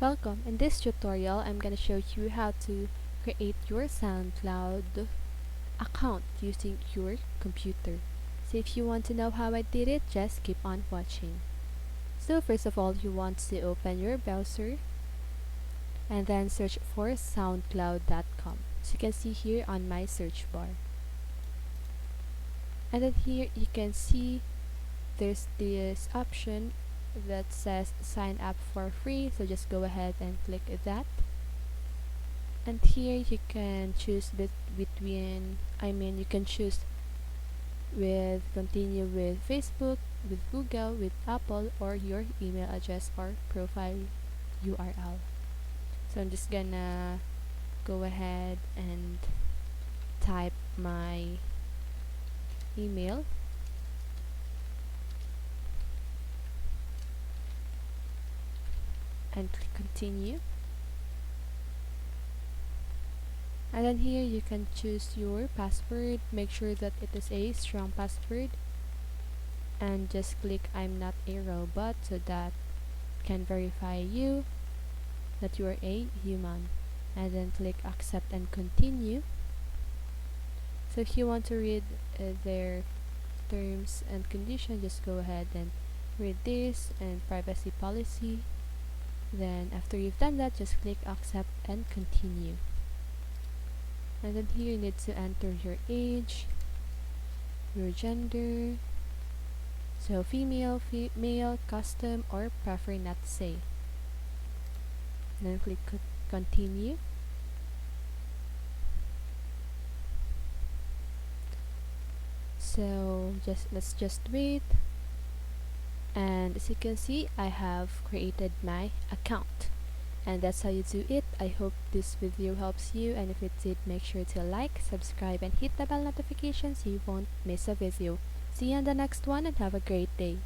Welcome. In this tutorial, I'm gonna show you how to create your SoundCloud account using your computer. So if you want to know how I did it, just keep on watching. So first of all, you want to open your browser and then search for soundcloud.com. So you can see here on my search bar. And then here you can see there's this option that says sign up for free, so just go ahead and click that. And here you can choose you can choose with continue with Facebook, with Google, with Apple, or your email address or profile URL. So I'm just gonna go ahead and type my email. And click continue. And then here you can choose your password. Make sure that it is a strong password. And just click I'm not a robot, so that can verify you that you are a human. And then click accept and continue. So if you want to read their terms and conditions, just go ahead and read this and privacy policy. Then after you've done that, just click accept and continue. And then here you need to enter your age, your gender, so female, male, custom, or prefer not to say. And then click continue. So let's just wait. And as you can see, I have created my account, and that's how you do it. I hope this video helps you, and if it did, make sure to like, subscribe, and hit the bell notification so you won't miss a video. See you on the next one, and have a great day.